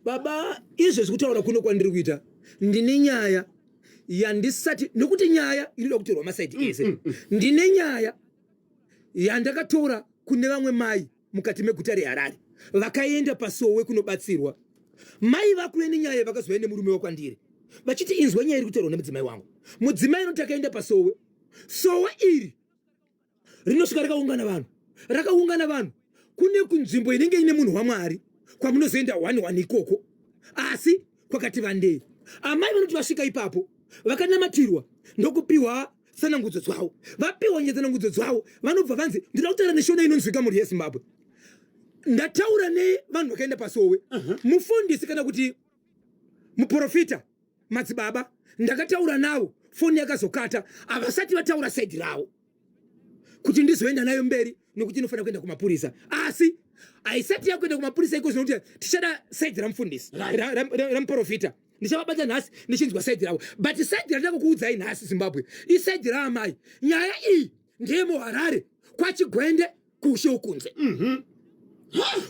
baba izvo zvekutaura kuno kwandiri kuita ndine nyaya yandisati nokuti nyaya inoda kutorwa masaidi ese ndine nyaya yandakatora kune vamwe mai mukati meguta reHarare vakaenda paSowe kunobatsirwa. Mai vakuve nenyaya vakazouya nemurume wakwandiri vachiti inzwa nyaya iri kutaurwa nemudzimai wangu. Mudzimai anoti akaenda paSowe, Sowe iri rinosvika rakaungana vanhu kune kunzvimbo inenge ine munhu waMwari kwamunozoenda 1 ikoko, asi kwakati vandei. Amai vanoti vasvika ipapo vakanamatirwa ndokupiwa tsanangudzo dzavo. Vapiwa tsanangudzo dzavo vanobva vanzi ndinoda kutaura neshona inonzwika muri yeZimbabwe. Ndataura nevanhu vakaenda paSowe, mufundisi kana kuti muprofita madzibaba ndakataura navo, foni yakazokata, havasati vataura saidi ravo kuti ndizoenda nayo mberi nokuti inofanira kuenda kumapurisa. Asi haisati yakuenda kumapurisa iko zvinokuti tichada saidi ramufundisi ramuprofita ndichavabata nhasi ndichinzwa saidi ravo, but saidi randaka kuudzai nhasi Zimbabwe isaidi raamai. Nyaya iyi ndeye muHarare kwaChigwende kushe ukunze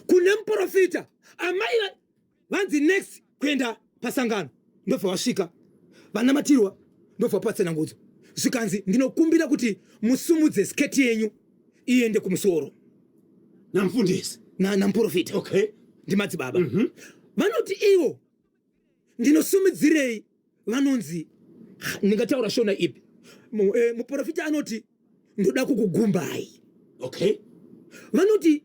kune muprofita. Amai vanzi next kuenda pasangano ndobva vasvika vanamatirwa ndobva patsanangudzo zvikanzi ndinokumbira kuti musumudze sketi yenyu iende kumusoro namufundisi namuprofita. Okay, ndimadzibaba vanoti ivo ndinosumudzirei, vanonzi ndingataura shona ipi. Muprofita anoti ndoda kukugumbai. Okay, vanoti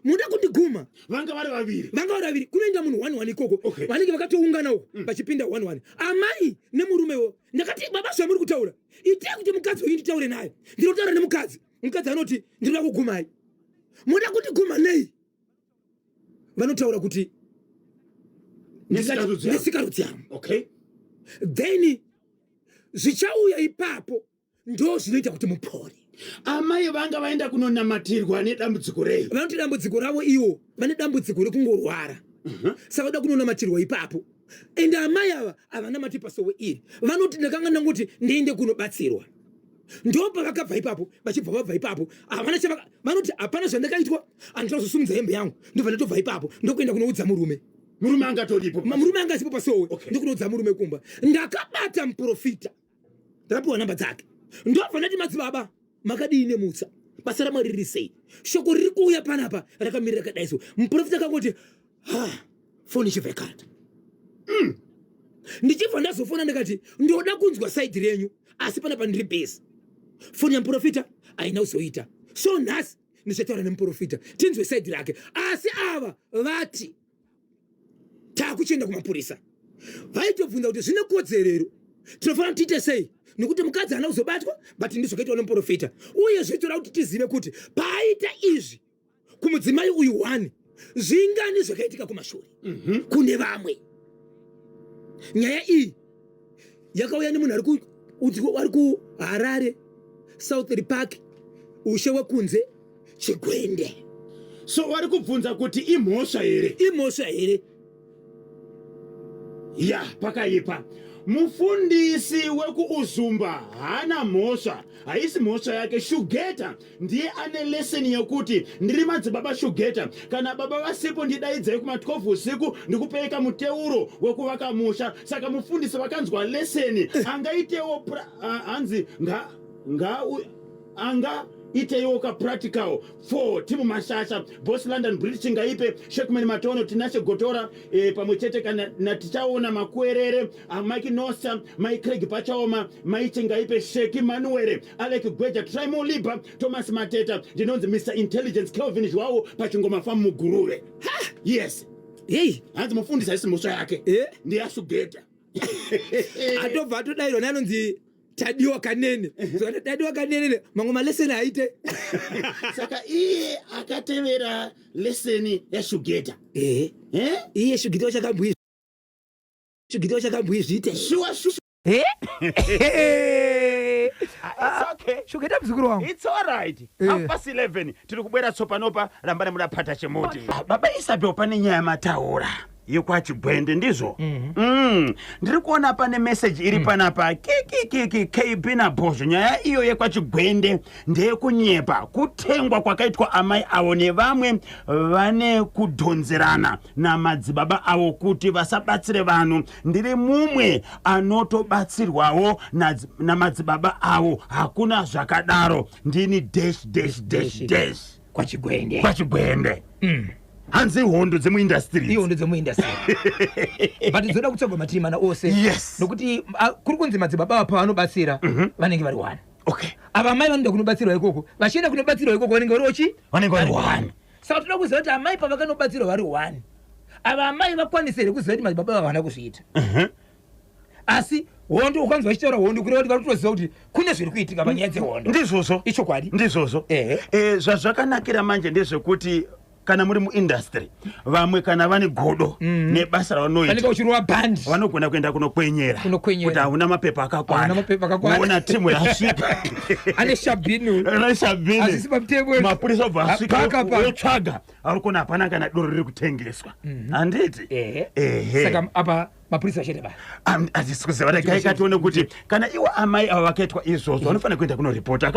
muda kundiguma. vanga vari vaviri kunoenda munhu 1 ikoko. Okay. Vanenge vakatoungana uko vachipinda 1. Amai nemurumewo ndakati baba zvamuri kutaura itai kuti mukadzi wenyu nditaure naye. Ndinotaura nemukadzi, mukadzi anoti ndinoda kugumai. Muda kundiguma nei? Vanotaura kuti ndesikarudzi yangu. Okay, Then zvichauya ipapo ndo zvinoita kuti mupore. amai vanga vaenda kunonamatirwa nedambudziko rei. Vanoti dambudziko ravo ivo vane dambudziko rekungorwara, saka vada kunonamatirwa ipapo. Ende amai ava havanamati paSowe iri, vanoti ndakanga ndangoti ndiende kunobatsirwa. Ndopa vakabva ipapo, vachibva vabva ipapo vanoti hapana zvandakaitwa, handinoda kuzosumudza hembe yangu, ndobva ndatobva ipapo ndokuenda kunoudza murume. Murume angatoripo, murume anga asipo paSowe. Ndokunoudza murume kumba. Ndakabata muprofita, ndakapiwa namba dzake, ndobva ndati madzibaba makadii nemutsa, basa raMwari riri sei? Shoko riri kuuya panapa rakamirira kadaiso. Muprofita akangoti foni ichibva yakata. Ndichibva ndazofona ndikati ndoda kunzwa saidi renyu, asi panapa ndiri bhesi. Foni yamuprofita haina kuzoita, so nhasi ndichataura nemuprofita tinzwe saidi rake. Asi ava vati takuchienda kumapurisa. Vaitobvunza kuti zvine kodzerero tinofanira tiite sei, nekuti mukadzi haana kuzobatwa but ndizvakaitwa nemuprofita. Uye zvitoda kuti tizive kuti paaita izvi kumudzimai uyu 1 zvingani zvakaitika kumashure kune vamwe. Nyaya iyi yakauya nemunhu ari kuHarare South Park, ushe wekunze Chigwende. So vari kubvunza kuti imhosva here? Imhosva here? Ya, pakaipa. Mufundisi wekuUzumba hana mhosva, haisi mhosva yake. Shugeta ndiye ane leseni yekuti ndiri madzibaba Shugeta, kana baba vasipo ndidaidzai kuma12 usiku ndikupeka muteuro wekuvaka musha. Saka mufundisi vakanzwa leseni angaitewo hanzi iteyo ka practical for timu mashasha Boss London British ngaipe Shekman Matono Tinashe Gotora pamwe chete kana natichaona makwerere Mike Nosa Mike Craig Pachaoma Mike ngaipe Sheki Manuere Alec Gweja Trimo Liba Thomas Mateta ndinonzi Mr Intelligence Kelvin Jwao pachingoma famu Muguruwe. Yes, hey, hanzi mufundisa isi mhosva yake ndi Ashugeta. Atobva atodairwa nanonzi Tadiwa Kanene. Tadiwa Kanene mangoma leseni aite. Saka iye akatevera leseni yaShugeta. Iye Shugeta chakabwi. Shugeta chakabwi zvite. Sure. It's okay. Shugeta mzukuru wangu. It's all right. Past 11 tiri kubwera tsopanopa rambane mudapata chemoti. Baba Isabel pane nyaya mataura yekwachigwende ndizvo. Ndiri kuona pane message iri panapa KB naBhozho. Nyaya iyo yekwachigwende ndeyekunyepa kutengwa kwakaitwa amai avo nevamwe vane kudhonzerana namadzibaba avo kuti vasabatsire vanhu. Ndiri mumwe anotobatsirwawo namadzibaba avo. Hakuna zvakadaro. Ndini dash kwachigwende. Hanzi hondo dzemuindustry. Ihondo dzemuindustry. But dzoda kutsogwa matiri mana ose. Yes. Nokuti kuri kunzi madzibaba apa vanobatsira vanenge vari 1. Okay. Ava mai vanoda kunobatsirwa ikoko. Vachienda kunobatsirwa ikoko vanenge vari ochi? Vanenge vari 1. Saka toda kuziva kuti amai pavakanobatsirwa vari 1. Ava amai vakwanisire kuziva kuti madzibaba havana kuzviita. Asi hondo ukanzwa vachitaura hondo kureva kuti vari kutoziva kuti kune zviri kuitika panyaya dzehondo. Ndizvozvo. Ichokwadi. Ndizvozvo. Zvazvakanakira manje ndezvekuti kana muri muindustry vamwe kana vane godo nebasa ravanoita vanenge uchirova band vanogona kuenda kunokwenyera kuti hauna mapepa akakwana uona timu yasvika ane shabhinu asisi pamutemo mapurisa obva asvika otsvaga ari kuona hapana kana doro riri kutengeswa handiti. Saka apa mapurisa achete ba hatisi kuziva regai katione kuti kana iwo amai ava vakaitwa izvozvo vanofanira kuenda kunoripota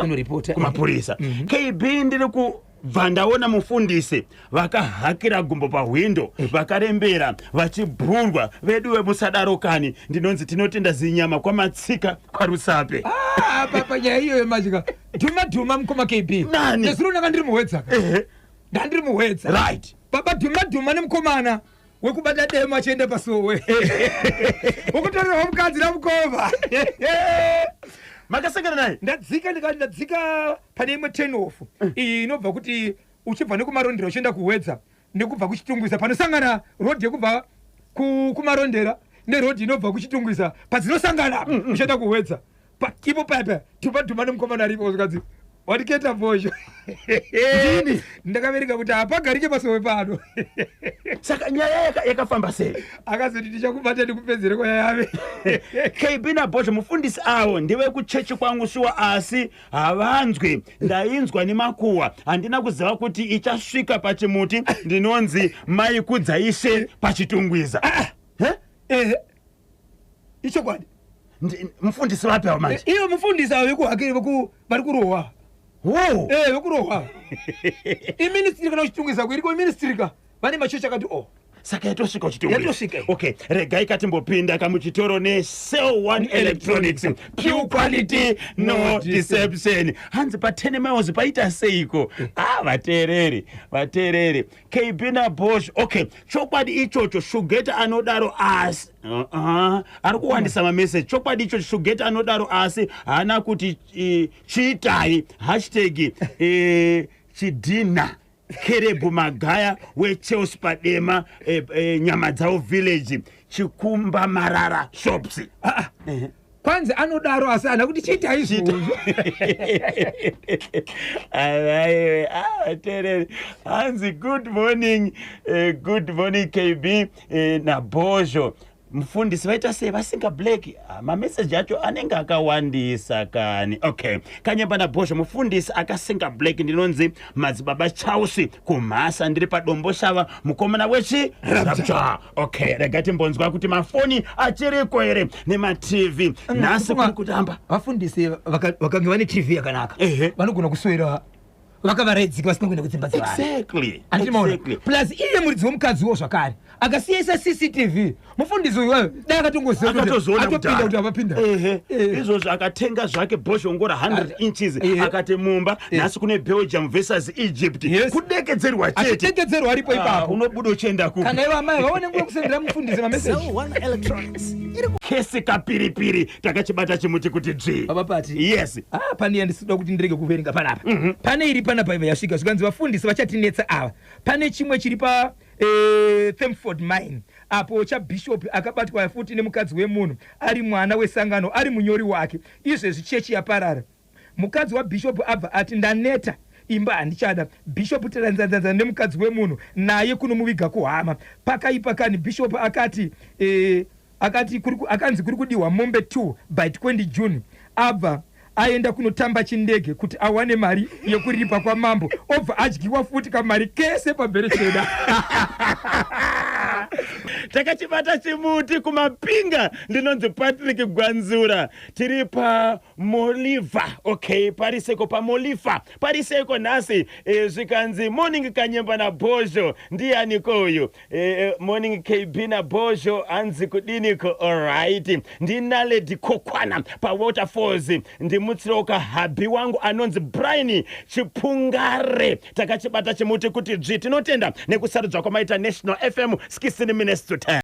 kumapurisa. KB ndiri kubva ndaona mufundisi vakahakira gumbo pahwindo vakarembera vachibhurwa vedu vemusadaro kani ndinonzi tinotenda zinyama kwamatsika kwaRusape. Papa nyaya iyo yemajika dhuma mukoma KB nezuro nanga ndiri muhwedza ndandiri muhwedza right baba dhuma nemukomana wekubata demo achienda pasowe wokutorerwa mukadzi namukova makasangana naye ndadzika pane imwe 10 off iyi inobva kuti uchibva nekumarondera uchienda kuhwedza nekubva kuchitungwisa panosangana rodhi yekubva kumarondera nerodhi inobva kuchitungwisa padzinosangana uchienda kuhwedza ipo papa dhuma nemukomana aripo zvikadzi watiketa Bhozho ndini ndakavereka kuti hapagarike pasowe pano. Saka nyaya yakafamba sei akazoti tichakubata ndikupedzere kwayave. KB naBhozho mufundisi avo ndive kuchechi kwangu shuwa asi havanzwi ndainzwa nemakuhwa handina kuziva kuti ichasvika pachimuti ndinonzi maikudza ishe pachitungwiza. Ichokwadi mufundisi vapi avo manje? Iyo mufundisi avo vekuhakiri vari kurohwa. Vekurohwa iministry kana uchitungwiza kuiriko iministry ka vane machechi akati saka yatosvika uchitungwiza. Okay, regai katimbopinda kamuchitoro neSell One Electronics, pure quality no deception. Hanzi pa10 miles paita seiko. Vatereri KB naBhozho. Okay, chokwadi ichocho Shugeta anodaro asi ari kuwandisa mamessage. Chokwadi ichocho Shugeta anodaro asi hana kuti chiitai #chidina Kerebu Magaya weChelsea padema nyama dzao village Chikumba Marara shops. Kwanza anodaro asi ana kuti chiita izvo. Hanzi good morning KB naBhozho. Mufundisi vaita sei vasinga black mamessage acho anenge akawandisa kani. Okay, kanyamba naBhozho mufundisi akasinga black ndinonzi madzibaba Chelsea kumhasa ndiri padombo shava mukomana wechi rapture. Okay, regati mbonzwa kuti mafoni achiriko here nematv nhasi kuri kutamba vafundisi vakange vane TV yakanaka vanogona kuswera vakavaredzika vasingakuenda kudzimba dzevanhu. Exactly. Plus iye muridzi womukadziwo zvakare akasiyaisa CCTV mufundisi uyu dai akatongoziva atopinda kuti avapinda izvozvo akatenga zvake Bhozho ngora 100 inches akati mumba nhasi kune Belgium versus Egypt kudekedzerwa chete achidekedzerwa aripo ipapo unobuda uchienda ku kana ivo amai vaone nguva kusendera mufundisi mamessage. Sell One Electronics kesi kapiripiri takachibata chimuti kuti dzvi baba pati. Yes. Pane yandisida kuti ndirege kuverenga panapa. Pane iri panapa yasvika zvikanzi vafundisi vachatinetsa ava. Pane chimwe chiri pa Thamford Mine apo chaBishop akabatwa futi nemukadzi wemunhu ari mwana wesangano ari munyori wake. Izvezvi chechi yaparara. Mukadzi waBishop abva ati ndaneta imba handichada. Bishop taranzanzanza nemukadzi wemunhu naye kunomuviga kuhama. Pakaipa kani Bishop akanzi kuri kudiwa mombe 2 by 20 June abva aenda kunotamba chindege kuti awane mari yekuripa kwa mambo obva adyiwa futi kamari kese pabherecheda. takachibata chimuti kumapinga ndinonzi Patrick Gwanzura tiri paMoliva. Okay, pariseko paMoliva pariseko nhasi zvikanzi morning Kanyemba naBozho ndianiko uyu morning KB naBozho hanzi kudiniko. Alright, ndinaledi Kokwana paWaterfalls ndimutsiroka habi wangu anonzi Brian Chipungare takachibata chimuti kuti tinotenda nekusarudzwa kwamaita National FM 16 minutes to 10.